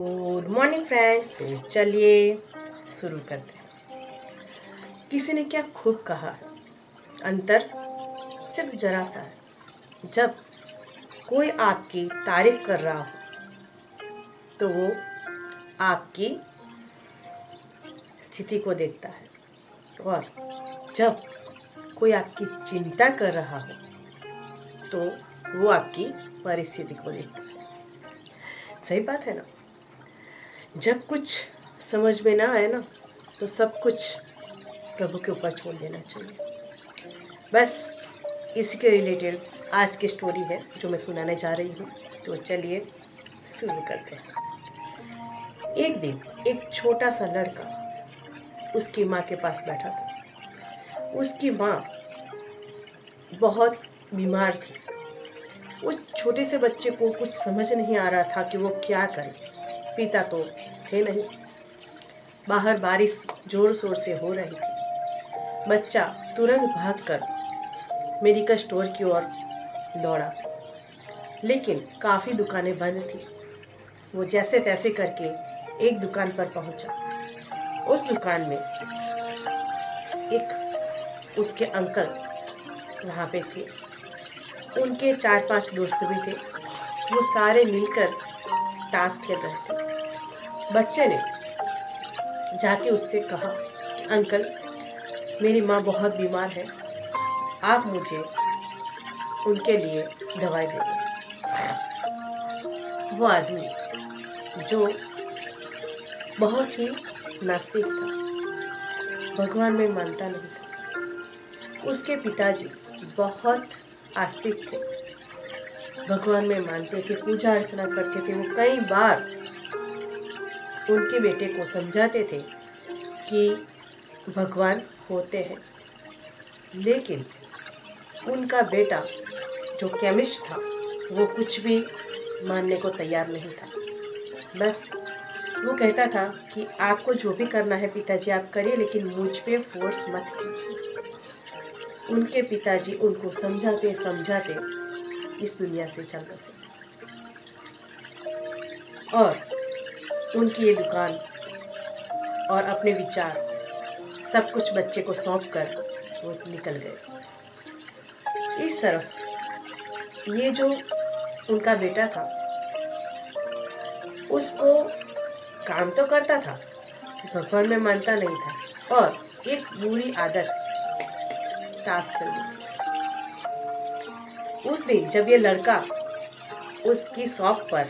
Good morning friends. तो चलिए शुरू करते हैं। किसी ने क्या खूब कहा, अंतर सिर्फ जरा सा है। जब कोई आपकी तारीफ कर रहा हो तो वो आपकी स्थिति को देखता है, और जब कोई आपकी चिंता कर रहा हो तो वो आपकी परिस्थिति को देखता है। सही बात है ना। जब कुछ समझ में ना आए ना तो सब कुछ प्रभु के ऊपर छोड़ देना चाहिए। बस इसी के रिलेटेड आज की स्टोरी है जो मैं सुनाने जा रही हूँ। तो चलिए शुरू करते हैं। एक दिन एक छोटा सा लड़का उसकी माँ के पास बैठा था। उसकी माँ बहुत बीमार थी। उस छोटे से बच्चे को कुछ समझ नहीं आ रहा था कि वो क्या करे। पिता तो थे नहीं। बाहर बारिश जोर शोर से हो रही थी। बच्चा तुरंत भागकर मेडिकल स्टोर की ओर दौड़ा, लेकिन काफ़ी दुकानें बंद थी। वो जैसे तैसे करके एक दुकान पर पहुंचा। उस दुकान में एक उसके अंकल वहाँ पे थे। उनके 4-5 दोस्त भी थे। वो सारे मिलकर ताश खेल रहे थे। बच्चे ने जाके उससे कहा, अंकल मेरी माँ बहुत बीमार है, आप मुझे उनके लिए दवाई दे दो। वो आदमी जो बहुत ही नास्तिक था, भगवान में मानता नहीं था। उसके पिताजी बहुत आस्तिक थे, भगवान में मानते थे, पूजा अर्चना करते थे। वो कई बार उनके बेटे को समझाते थे कि भगवान होते हैं, लेकिन उनका बेटा जो केमिस्ट था वो कुछ भी मानने को तैयार नहीं था। बस वो कहता था कि आपको जो भी करना है पिताजी आप करिए, लेकिन मुझ पे फोर्स मत कीजिए। उनके पिताजी उनको समझाते समझाते इस दुनिया से चल बसे, और उनकी ये दुकान और अपने विचार सब कुछ बच्चे को सौंप कर वो निकल गए। इस तरफ ये जो उनका बेटा था उसको काम तो करता था, भगवान में मानता नहीं था, और एक बुरी आदत ताश खेलने की। उस दिन जब ये लड़का उसकी शॉप पर,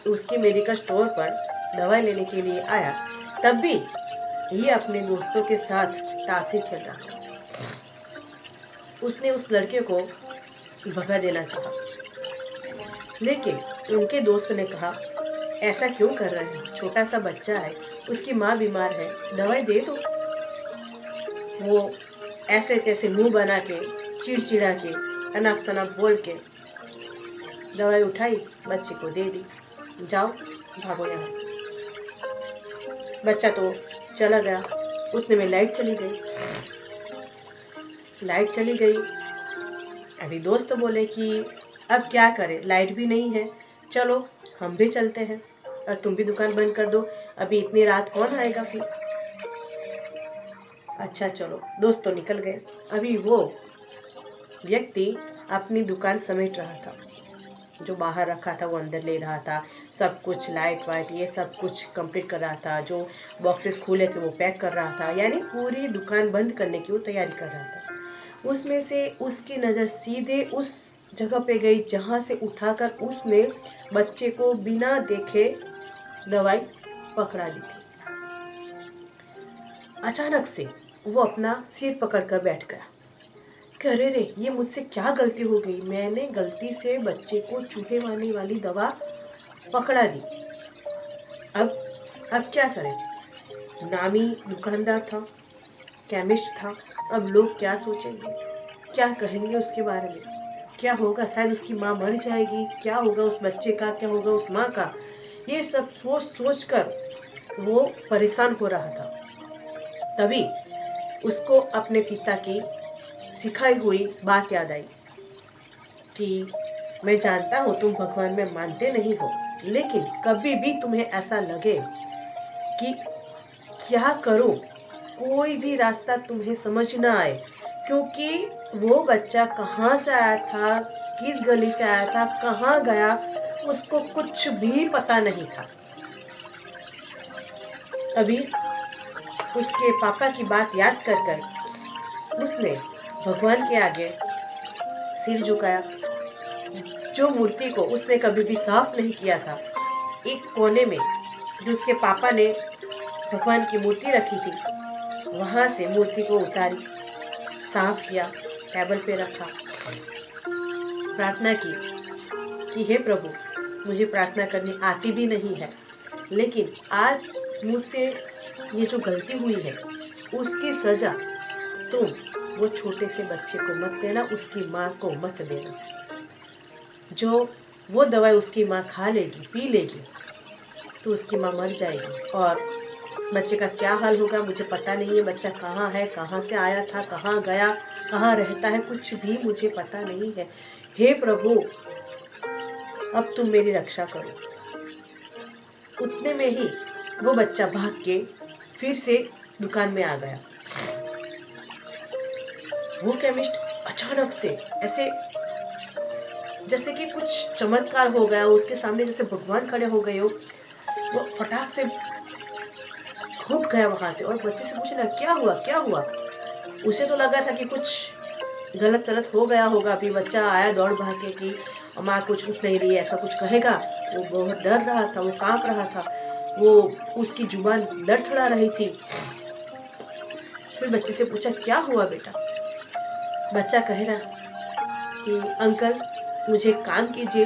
उसकी मेडिकल स्टोर पर दवाई लेने के लिए आया, तब भी ये अपने दोस्तों के साथ ताश ही खेल रहा था। उसने उस लड़के को भगा देना चाहा, लेकिन उनके दोस्त ने कहा, ऐसा क्यों कर रहे हैं, छोटा सा बच्चा है, उसकी माँ बीमार है, दवाई दे दो। वो ऐसे तैसे मुंह बना के, चिड़चिड़ा के, अनाप शनाप बोल के दवाई उठाई, बच्चे को दे दी, जाओ भागो यहाँ से। बच्चा तो चला गया। उतने में लाइट चली गई। अभी दोस्त बोले कि अब क्या करें, लाइट भी नहीं है, चलो हम भी चलते हैं और तुम भी दुकान बंद कर दो, अभी इतनी रात कौन आएगा फिर। अच्छा चलो, दोस्त तो निकल गए। अभी वो व्यक्ति अपनी दुकान समेट रहा था, जो बाहर रखा था वो अंदर ले रहा था, सब कुछ लाइट वाइट ये सब कुछ कंप्लीट कर रहा था, जो बॉक्सेस खुले थे वो पैक कर रहा था, यानी पूरी दुकान बंद करने की वो तैयारी कर रहा था। उसमें से उसकी नज़र सीधे उस जगह पे गई जहाँ से उठाकर उसने बच्चे को बिना देखे दवाई पकड़ा दी थी। अचानक से वो अपना सिर पकड़कर बैठ गया। अरे रे, ये मुझसे क्या गलती हो गई, मैंने गलती से बच्चे को चूहे मारने वाली दवा पकड़ा दी। अब क्या करें। नामी दुकानदार था, केमिस्ट था, अब लोग क्या सोचेंगे, क्या कहेंगे उसके बारे में, क्या होगा, शायद उसकी माँ मर जाएगी, क्या होगा उस बच्चे का, क्या होगा उस माँ का। ये सब सोच सोच कर वो परेशान हो रहा था। तभी उसको अपने पिता की सिखाई हुई बात याद आई कि मैं जानता हूँ तुम भगवान में मानते नहीं हो, लेकिन कभी भी तुम्हें ऐसा लगे कि क्या करो, कोई भी रास्ता तुम्हें समझ ना आए, क्योंकि वो बच्चा कहाँ से आया था, किस गली से आया था, कहाँ गया, उसको कुछ भी पता नहीं था। अभी उसके पापा की बात याद कर कर उसने भगवान के आगे सिर झुकाया। जो मूर्ति को उसने कभी भी साफ नहीं किया था, एक कोने में जो उसके पापा ने भगवान की मूर्ति रखी थी, वहां से मूर्ति को उतारी, साफ किया, टेबल पे रखा, प्रार्थना की कि हे प्रभु, मुझे प्रार्थना करनी आती भी नहीं है, लेकिन आज मुझसे ये जो गलती हुई है उसकी सजा तुम वो छोटे से बच्चे को मत देना, उसकी माँ को मत देना। जो वो दवाई उसकी माँ खा लेगी, पी लेगी, तो उसकी माँ मर जाएगी और बच्चे का क्या हाल होगा मुझे पता नहीं है। बच्चा कहाँ है, कहाँ से आया था, कहाँ गया, कहाँ रहता है, कुछ भी मुझे पता नहीं है। हे प्रभु, अब तुम मेरी रक्षा करो। उतने में ही वो बच्चा भाग के फिर से दुकान में आ गया। वो केमिस्ट अचानक से ऐसे जैसे कि कुछ चमत्कार हो गया, उसके सामने जैसे भगवान खड़े हो गए हो। वो फटाक से छूट गया वहां से और बच्चे से पूछना क्या हुआ, क्या हुआ। उसे तो लगा था कि कुछ गलत सलत हो गया होगा। अभी बच्चा आया दौड़ भाग के कि माँ कुछ उठ नहीं रही है, ऐसा कुछ कहेगा। वो बहुत डर रहा था, वो कांप रहा था, वो उसकी जुबान लड़खड़ा रही थी। फिर बच्चे से पूछा क्या हुआ बेटा। बच्चा कह रहा कि अंकल मुझे काम कीजिए,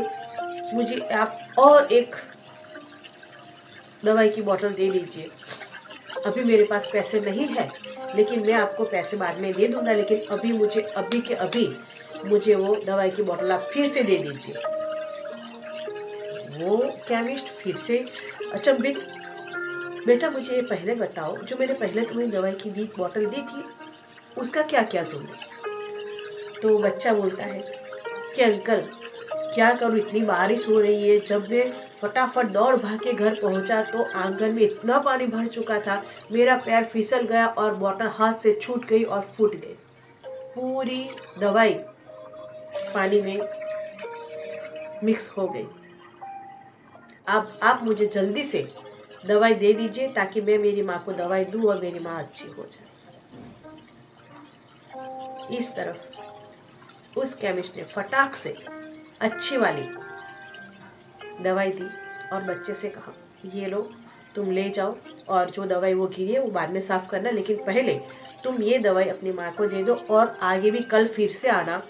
मुझे आप और एक दवाई की बोतल दे दीजिए। अभी मेरे पास पैसे नहीं है, लेकिन मैं आपको पैसे बाद में दे दूंगा, लेकिन अभी के अभी मुझे वो दवाई की बोतल आप फिर से दे दीजिए। वो केमिस्ट फिर से अचंभित, बेटा मुझे ये पहले बताओ, जो मैंने पहले तुम्हें दवाई की बोतल दी थी उसका क्या किया तुमने। तो बच्चा बोलता है कि अंकल क्या करूँ, इतनी बारिश हो रही है। जब मैं फटाफट दौड़ भाग के घर पहुंचा तो आंगन में इतना पानी भर चुका था, मेरा पैर फिसल गया और बोतल हाथ से छूट गई और फूट गई। पूरी दवाई पानी में मिक्स हो गई। अब आप मुझे जल्दी से दवाई दे दीजिए ताकि मैं मेरी माँ को दवाई दूँ और मेरी माँ अच्छी हो जाए। इस तरफ उस केमिस्ट ने फटाक से अच्छी वाली दवाई दी और बच्चे से कहा ये लो तुम ले जाओ, और जो दवाई वो गिरी है वो बाद में साफ करना, लेकिन पहले तुम ये दवाई अपनी माँ को दे दो और आगे भी कल फिर से आना।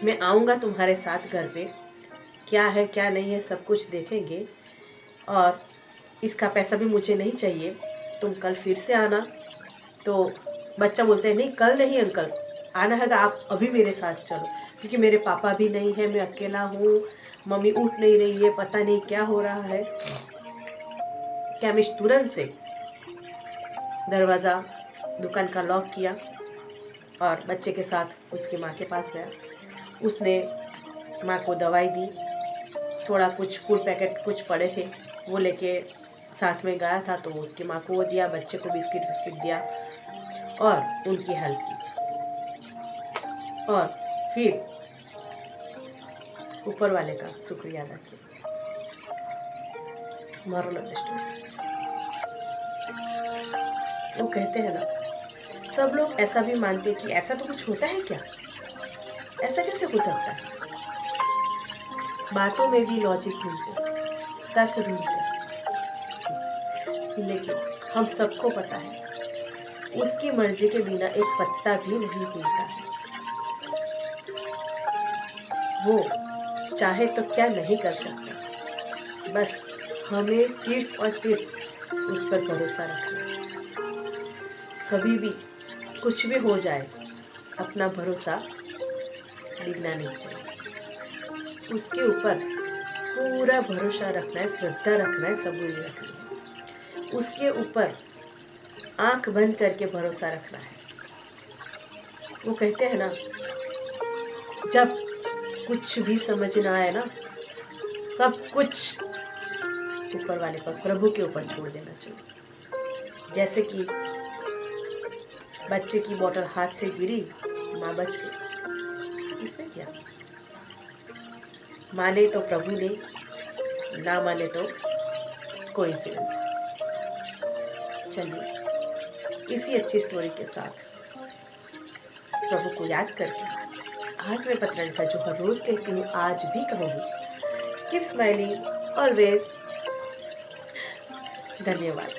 मैं आऊँगा तुम्हारे साथ घर पे, क्या है क्या नहीं है सब कुछ देखेंगे, और इसका पैसा भी मुझे नहीं चाहिए, तुम कल फिर से आना। तो बच्चा बोलते हैं नहीं कल नहीं अंकल, आना है तो आप अभी मेरे साथ चलो, क्योंकि मेरे पापा भी नहीं है, मैं अकेला हूँ, मम्मी उठ नहीं रही है, पता नहीं क्या हो रहा है। केमिस्ट तुरंत से दरवाज़ा दुकान का लॉक किया और बच्चे के साथ उसकी माँ के पास गया। उसने माँ को दवाई दी, थोड़ा कुछ फूड पैकेट कुछ पड़े थे वो लेके साथ में गया था, तो उसकी माँ को वो दिया, बच्चे को बिस्किट बिस्किट दिया और उनकी हेल्प की। और फिर ऊपर वाले का शुक्रिया अदा किया। मोरल ऑफ द स्टोरी, वो कहते हैं ना, सब लोग ऐसा भी मानते कि ऐसा तो कुछ होता है क्या, ऐसा कैसे हो सकता है। बातों में भी लॉजिक ढूंढते, तर्क ढूंढते, लेकिन हम सबको पता है उसकी मर्जी के बिना एक पत्ता भी नहीं हिलता है। वो चाहे तो क्या नहीं कर सकता, बस हमें सिर्फ और सिर्फ उस पर भरोसा रखना है। कभी भी कुछ भी हो जाए अपना भरोसा डिगना नहीं चाहिए, उसके ऊपर पूरा भरोसा रखना है, श्रद्धा रखना है, सबूरी रखनी है, उसके ऊपर आंख बंद करके भरोसा रखना है। वो कहते हैं ना, जब कुछ भी समझ ना आए ना, सब कुछ ऊपर वाले पर, प्रभु के ऊपर छोड़ देना चाहिए। जैसे कि बच्चे की बोतल हाथ से गिरी, माँ बच गई, किसने किया? माने तो प्रभु ने, ना माने तो कोइंसिडेंस। चलिए इसी अच्छी स्टोरी के साथ प्रभु को याद करके आज मैं पत्रलिखा जो हर रोज कहती हूँ आज भी कहूँगी, कीप स्माइलिंग ऑलवेज। धन्यवाद।